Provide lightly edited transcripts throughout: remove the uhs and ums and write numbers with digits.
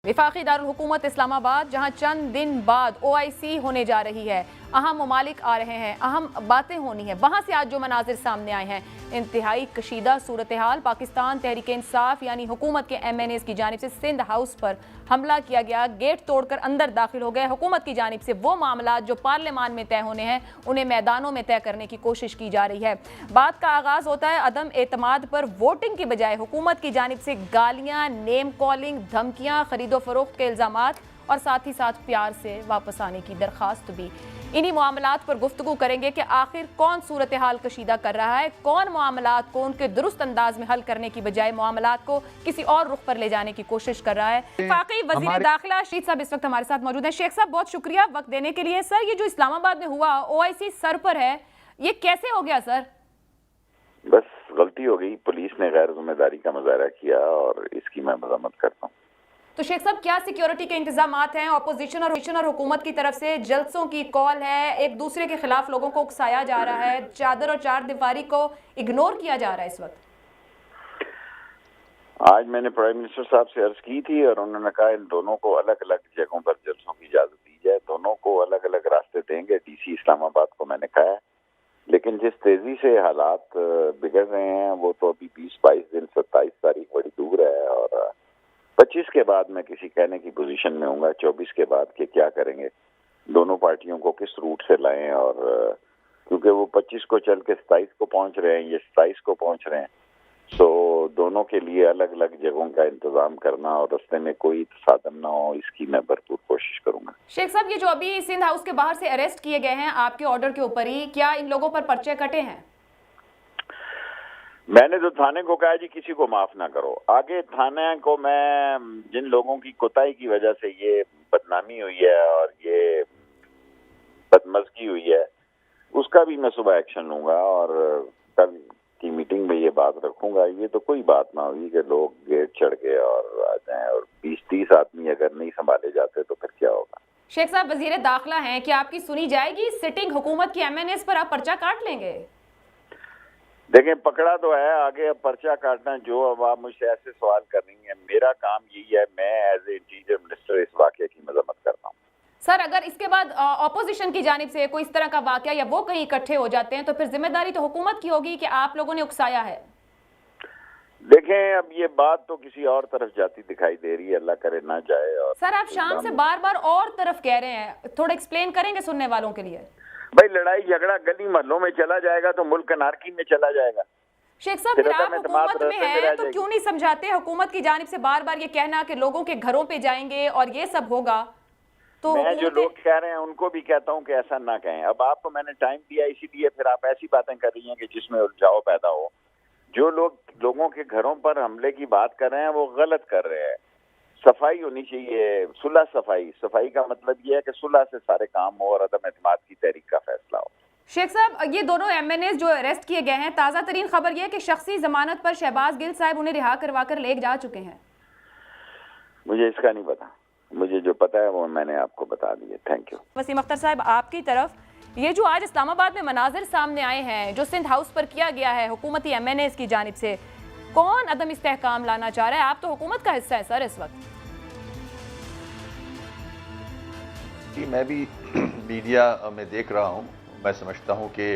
वफाकी दारुल हुकूमत इस्लामाबाद, जहां चंद दिन बाद OIC होने जा रही है, अहम ममालिक आ रहे हैं, अहम बातें होनी है। वहां से आज जो मनाजिर सामने आए हैं, इंतहाई कशीदा सूरत हाल। पाकिस्तान तहरीक इंसाफ यानी हुकूमत के MNAs की जानिब से सिंध हाउस पर हमला किया गया, गेट तोड़कर अंदर दाखिल हो गए। हुकूमत की जानिब से वो मामला जो पार्लियामान में तय होने हैं, उन्हें मैदानों में तय करने की कोशिश की जा रही है। बात का आगाज होता है अदम एतमाद पर वोटिंग की बजाय हुकूमत की जानिब से गालियां, नेम कॉलिंग, धमकियां, खरीदो फरोख्त के इल्जामात और साथ ही साथ प्यार से वापस आने की दरख्वास्त भी। इन्हीं मामलात पर गुफ्तगू करेंगे कि आखिर कौन सूरत हाल कशीदा कर रहा है, कौन मामलात को उनके दुरुस्त अंदाज में हल करने की बजाय मामलात को किसी और रुख पर ले जाने की कोशिश कर रहा है। वफाकी वज़ीर दाखिला शीत साहब इस वक्त हमारे साथ मौजूद हैं। शेख साहब, बहुत शुक्रिया वक्त देने के लिए। सर, ये जो इस्लामाबाद में हुआ, OIC सर पर है, ये कैसे हो गया सर? बस गलती हो गई, पुलिस ने गैर जिम्मेदारी का मुजाहरा किया और इसकी मैं मजम्मत करता हूँ। तो शेख साहब, क्या सिक्योरिटी के इंतजामात हैं? अपोजिशन और हुकूमत की तरफ से जलसों की कॉल है, एक दूसरे के खिलाफ लोगों को उकसाया जा रहा है, चादर और चार दीवारी को इग्नोर किया जा रहा है इस वक्त। आज मैंने प्राइम मिनिस्टर साहब से अर्ज की थी और उन्होंने कहा इन दोनों को अलग अलग जगहों पर जलसों की इजाजत दी जाए, दोनों को अलग अलग रास्ते देंगे। DC इस्लामाबाद को मैंने कहा है, लेकिन जिस तेजी से हालात बिगड़ रहे हैं वो तो अभी 20-22 दिन, 27 तारीख बड़ी दूर है और 25 के बाद मैं किसी कहने की पोजीशन में हूँ, 24 के बाद के क्या करेंगे, दोनों पार्टियों को किस रूट से लाएं। और क्योंकि वो 25 को चल के 27 को पहुंच रहे हैं, ये 27 को पहुंच रहे हैं, सो दोनों के लिए अलग अलग जगहों का इंतजाम करना और रास्ते में कोई तसादम ना हो, इसकी मैं भरपूर कोशिश करूंगा। शेख साहब, ये जो अभी सिंध हाउस के बाहर से अरेस्ट किए गए हैं आपके ऑर्डर के ऊपर ही, क्या इन लोगों पर पर्चे कटे हैं? मैंने तो थाने को कहा जी किसी को माफ ना करो। आगे थाने को मैं जिन लोगों की कोताही की वजह से ये बदनामी हुई है और ये बदमज़गी हुई है, उसका भी मैं सुबह एक्शन लूंगा और कल की मीटिंग में ये बात रखूंगा। ये तो कोई बात ना हुई कि लोग गेट चढ़ के और आ जाएं और 20-30 आदमी अगर नहीं संभाले जाते तो फिर क्या होगा। शेख साहब, वजीर दाखिला हैं, क्या आपकी सुनी जाएगी? सिटिंग हुकूमत की MNAs पर आप पर्चा काट लेंगे? देखें, पकड़ा तो है, आगे अब पर्चा काटना, जो अब आप मुझसे ऐसे सवाल कर रही हैं, मेरा काम यही है, मैं एज ए इंटीरियर मिनिस्टर इस वाकये की मजम्मत करता हूँ। सर, अगर इसके बाद ऑपोजिशन की जानिब से कोई इस तरह का वाकया या वो कहीं इकट्ठे हो जाते हैं तो फिर जिम्मेदारी तो हुकूमत की होगी कि आप लोगों ने उकसाया है। देखें, अब ये बात तो किसी और तरफ जाती दिखाई दे रही है, अल्लाह करे ना जाए। और सर, आप शाम से बार बार और तरफ कह रहे हैं, थोड़ा एक्सप्लेन करेंगे सुनने वालों के लिए? भाई, लड़ाई झगड़ा गली मोहल्लों में चला जाएगा तो मुल्क अनारकी में चला जाएगा। शेख साहब, फिर आप हुकूमत में हैं तो क्यों नहीं समझाते? हुकूमत की जानिब से बार बार ये कहना कि लोगों के घरों पे जाएंगे और ये सब होगा, तो मैं जो लोग कह रहे हैं उनको भी कहता हूं कि ऐसा ना कहें। अब आपको मैंने टाइम दिया, इसीलिए फिर आप ऐसी बातें कर रही हैं कि जिसमें उलझाव पैदा हो। जो लोग लोगों के घरों पर हमले की बात कर रहे हैं वो गलत कर रहे हैं। सफाई होनी चाहिए, सुलह सफाई। सफाई का मतलब ये है कि सुलह से सारे काम हो और अदम एतमाद की तहरीक का फैसला हो। शेख साहब, ये दोनों MNAs जो अरेस्ट किए गए हैं, ताज़ा तरीन खबर यह है कि शख्सी जमानत पर शहबाज गिल साहब उन्हें रिहा करवा कर ले जा चुके हैं। मुझे इसका नहीं पता, मुझे जो पता है वो मैंने आपको बता दिया। Thank you. वसीम अख्तर साहब, आपकी तरफ ये जो आज इस्लामाबाद में मनाजिर सामने आए हैं, जो सिंध हाउस पर किया गया है हुकूमती MNAs की जानिब से, कौन अदम इस्तेहकाम लाना चाह रहा है? आप तो हुकूमत का हिस्सा है सर इस वक्त। मैं भी मीडिया में देख रहा हूँ, मैं समझता हूँ कि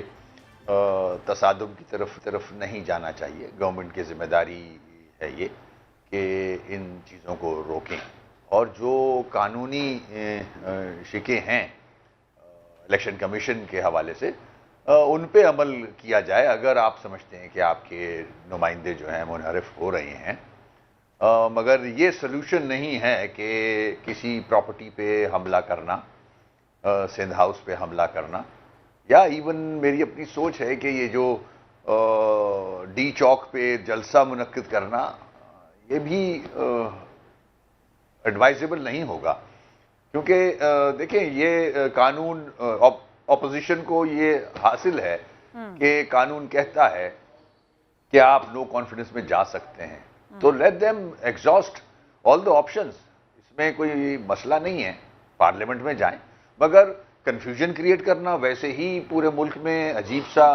तसादुम की तरफ नहीं जाना चाहिए। गवर्नमेंट की जिम्मेदारी है ये कि इन चीज़ों को रोकें और जो कानूनी शिकें हैं इलेक्शन कमीशन के हवाले से उन पे अमल किया जाए। अगर आप समझते हैं कि आपके नुमाइंदे जो हैं मुनहरिफ हो रहे हैं, मगर ये सलूशन नहीं है कि किसी प्रॉपर्टी पे हमला करना, सिंध हाउस पे हमला करना, या इवन मेरी अपनी सोच है कि ये जो D चौक पे जलसा मुनक्किद करना, ये भी एडवाइजेबल नहीं होगा। क्योंकि देखें, ये कानून, ऑपोजिशन को ये हासिल है कि कानून कहता है कि आप नो कॉन्फिडेंस में जा सकते हैं, तो let them exhaust all the options. इसमें कोई मसला नहीं है, पार्लियामेंट में जाएं, मगर कंफ्यूजन क्रिएट करना, वैसे ही पूरे मुल्क में अजीब सा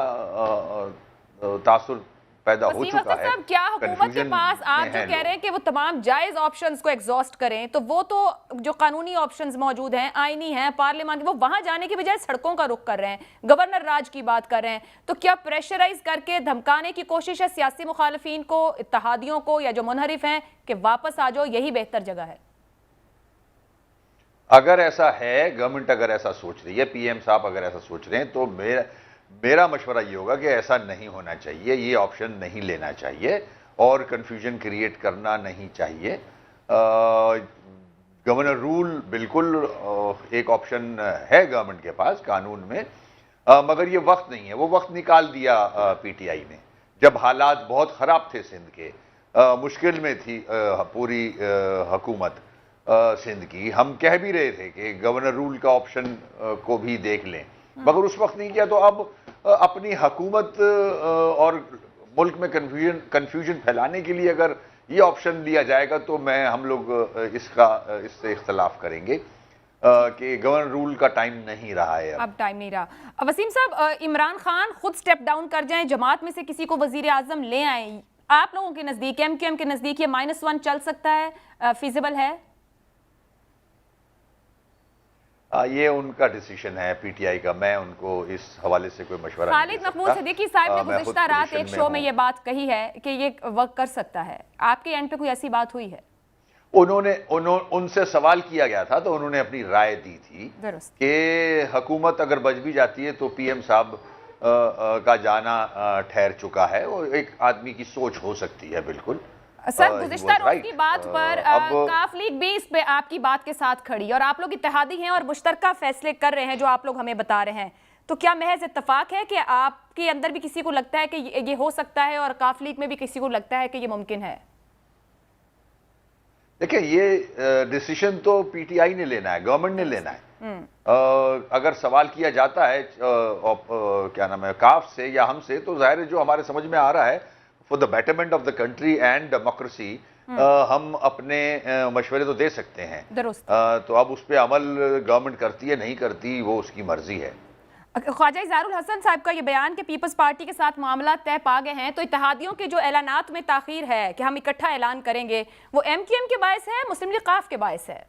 तासुर पैदा हो वसीम चुका अख्तर है। साहब, क्या हुकूमत के confusion पास आप में जो हैं कह रहे लोग। हैं कि वो तमाम जायज ऑप्शंस को एग्जॉस्ट करें, तो वो तो जो कानूनी ऑप्शंस मौजूद हैं, आईनी हैं, पार्लियामान के, वो वहां जाने की बजाय सड़कों का रुख कर रहे हैं, गवर्नर राज की बात कर रहे हैं। तो क्या प्रेशराइज करके धमकाने की कोशिश है सियासी मुखालफिन को, इत्तेहादियों को, या जो मुनहरिफ हैं कि वापस आ जाओ, यही बेहतर जगह है? अगर ऐसा है, गवर्नमेंट अगर ऐसा सोच रही है, पीएम साहब अगर ऐसा सोच रहे हैं, तो मेरा मशवरा ये होगा कि ऐसा नहीं होना चाहिए, ये ऑप्शन नहीं लेना चाहिए और कंफ्यूजन क्रिएट करना नहीं चाहिए। गवर्नर रूल बिल्कुल एक ऑप्शन है गवर्नमेंट के पास कानून में, मगर ये वक्त नहीं है। वो वक्त निकाल दिया पीटीआई ने, जब हालात बहुत खराब थे सिंध के, मुश्किल में थी पूरी हुकूमत सिंध की। हम कह भी रहे थे कि गवर्नर रूल का ऑप्शन को भी देख लें, मगर उस वक्त नहीं किया। तो अब अपनी हुकूमत और मुल्क में कंफ्यूजन फैलाने के लिए अगर ये ऑप्शन लिया जाएगा, तो हम लोग इससे इख्तलाफ करेंगे कि गवर्नर रूल का टाइम नहीं रहा है। अब टाइम नहीं रहा। वसीम साहब, इमरान खान खुद स्टेप डाउन कर जाएं, जमात में से किसी को वजीर आजम ले आए, आप लोगों के नजदीक, एमक्यूएम के नजदीक ये -1 चल सकता है, फिजिबल है? ये उनका डिसीजन है पीटीआई का, मैं उनको इस हवाले से कोई मशवरा नहीं दे खालिद सकता। महमूद सिद्दीकी साहब ने मैं खुद गुज़िश्ता रात पोजीशन एक में शो में हूं। ये बात कही है कि ये वर्क कर सकता है, आपके एंड पे कोई ऐसी बात हुई है? उनसे सवाल किया गया था, तो उन्होंने अपनी राय दी थी दुरुस्त। कि हुकूमत अगर बच भी जाती है तो पीएम साहब का जाना ठहर चुका है, और एक आदमी की सोच हो सकती है बिल्कुल। सर, गुज़िश्ता रोज की बात पर अब काफ लीग भी इस पे आपकी बात के साथ खड़ी, और आप लोग इत्तेहादी हैं और मुश्तरका फैसले कर रहे हैं जो आप लोग हमें बता रहे हैं। तो क्या महज इत्तेफाक है कि आपके अंदर भी किसी को लगता है कि ये हो सकता है, और काफ लीग में भी किसी को लगता है कि ये मुमकिन है? देखिए, ये डिसीजन तो पीटीआई ने लेना है, गवर्नमेंट ने लेना है। अगर सवाल किया जाता है क्या नाम है, काफ से या हमसे, तो जाहिर है जो हमारे समझ में आ रहा है, for the betterment of the country and democracy, हम अपने मशवरे तो दे सकते हैं। दुरुस्त। तो अब उस पर अमल गवर्नमेंट करती है नहीं करती, वो उसकी मर्जी है। ख्वाजा इज़हारुल हसन साहब का ये बयान कि पीपल्स पार्टी के साथ मामला तय पा गए हैं, तो इत्तेहादियों के जो ऐलानात में ताखीर है कि हम इकट्ठा ऐलान करेंगे, वो एमक्यूएम के बायस है, मुस्लिम लीग काफ के बायस है?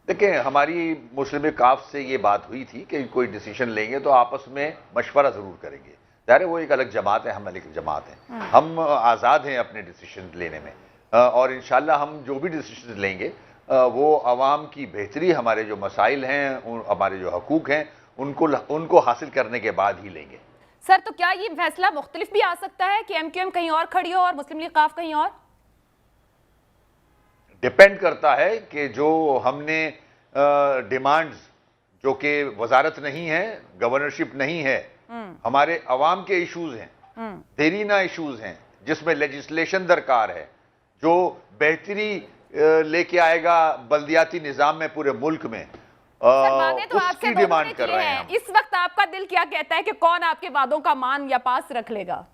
देखिए, हमारी मुस्लिम लीग काफ से ये बात हुई थी कि कोई डिसीजन लेंगे तो आपस में मशवरा जरूर करेंगे। ज़ाहिर है वो एक अलग जमात है, हम अलग जमात हैं, हम आज़ाद हैं अपने डिसीजन लेने में, और इंशाल्लाह हम जो भी डिसीजन लेंगे वो आवाम की बेहतरी, हमारे जो मसाइल हैं, हमारे जो हकूक़ हैं, उनको हासिल करने के बाद ही लेंगे। सर, तो क्या ये फैसला मुख्तलिफ भी आ सकता है कि एमक्यूएम कहीं और खड़ी हो और मुस्लिम लीग काफ कहीं और? डिपेंड करता है कि जो हमने डिमांड्स, जो कि वजारत नहीं है, गवर्नरशिप नहीं है, हमारे अवाम के इश्यूज हैं, देरीना इश्यूज हैं, जिसमें लेजिस्लेशन दरकार है, जो बेहतरी लेके आएगा बल्दियाती निज़ाम में पूरे मुल्क में, तो उसकी डिमांड कर रहे हैं हम। इस वक्त आपका दिल क्या कहता है कि कौन आपके वादों का मान या पास रख लेगा?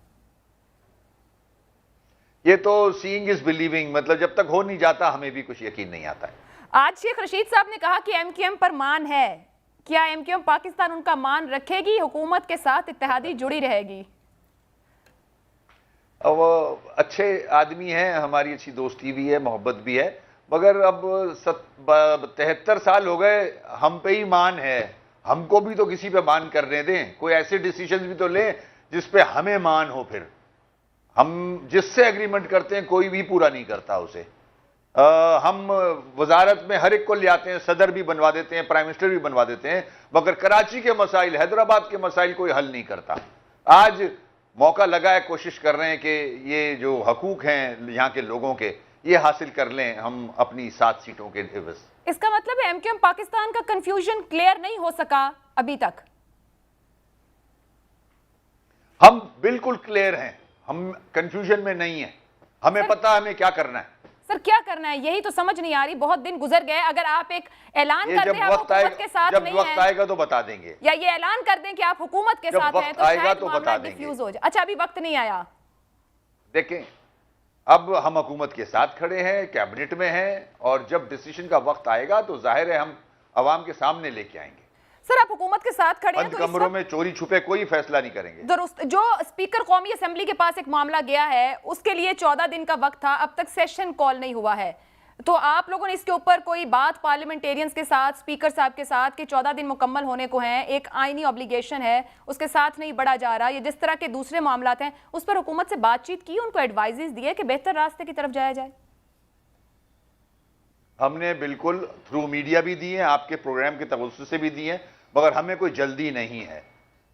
ये तो सीइंग इज बिलीविंग, मतलब जब तक हो नहीं जाता हमें भी कुछ यकीन नहीं आता है। आज शेख रशीद साहब ने कहा कि एमक्यूएम पर मान है, क्या एमक्यूएम पाकिस्तान उनका मान रखेगी, हुकूमत के साथ इत्तेहादी जुड़ी रहेगी? वो अच्छे आदमी हैं, हमारी अच्छी दोस्ती भी है, मोहब्बत भी है, मगर अब 73 साल हो गए, हम पे ही मान है, हमको भी तो किसी पे मान करने दें, कोई ऐसे डिसीजन भी तो लें जिस पे हमें मान हो। फिर हम जिससे एग्रीमेंट करते हैं कोई भी पूरा नहीं करता उसे। हम वजारत में हर एक को ले आते हैं, सदर भी बनवा देते हैं, प्राइम मिनिस्टर भी बनवा देते हैं, मगर कराची के मसाइल, हैदराबाद के मसाइल कोई हल नहीं करता। आज मौका लगा है, कोशिश कर रहे हैं कि ये जो हकूक हैं यहाँ के लोगों के, ये हासिल कर लें हम अपनी 7 सीटों के एवज। इसका मतलब है एमक्यूएम पाकिस्तान का कंफ्यूजन क्लियर नहीं हो सका अभी तक? हम बिल्कुल क्लियर हैं, हम कंफ्यूजन में नहीं है, हमें पता है हमें क्या करना है। सर, क्या करना है यही तो समझ नहीं आ रही। बहुत दिन गुजर गए, अगर आप एक ऐलान कर दें आप हुकूमत के साथ जब नहीं वक्त हैं, आएगा तो बता देंगे, या ये ऐलान कर दें कि आप हुकूमत के साथ हैं, तो आएगा शायद तो मामला बता देंगे। डिफ्यूज हो जाए। अच्छा, अभी वक्त नहीं आया। देखें, अब हम हुकूमत के साथ खड़े हैं, कैबिनेट में हैं, और जब डिसीजन का वक्त आएगा तो जाहिर है हम अवाम के सामने लेके आएंगे। सर आप हुकूमत के साथ खड़े हैं बंद तो इस कमरों वक्त में चोरी छुपे कोई फैसला नहीं करेंगे। दुरुस्त जो स्पीकर कौमी असेंबली के पास एक मामला गया है उसके लिए 14 दिन का वक्त था, अब तक सेशन कॉल नहीं हुआ है, तो आप लोगों ने इसके ऊपर कोई बात पार्लियामेंटेरियंस के साथ, स्पीकर साहब के साथ कि 14 दिन मुकम्मल होने को हैं, एक आईनी ऑब्लिगेशन है, उसके साथ नहीं बढ़ा जा रहा, ये जिस तरह के दूसरे मामलात हैं उस पर हुकूमत से बातचीत की, उनको एडवाइजेस दिए कि बेहतर रास्ते की तरफ जाया जाए? हमने बिल्कुल थ्रू मीडिया भी दिए हैं, आपके प्रोग्राम के तवज्जुह से भी दिए हैं, मगर हमें कोई जल्दी नहीं है।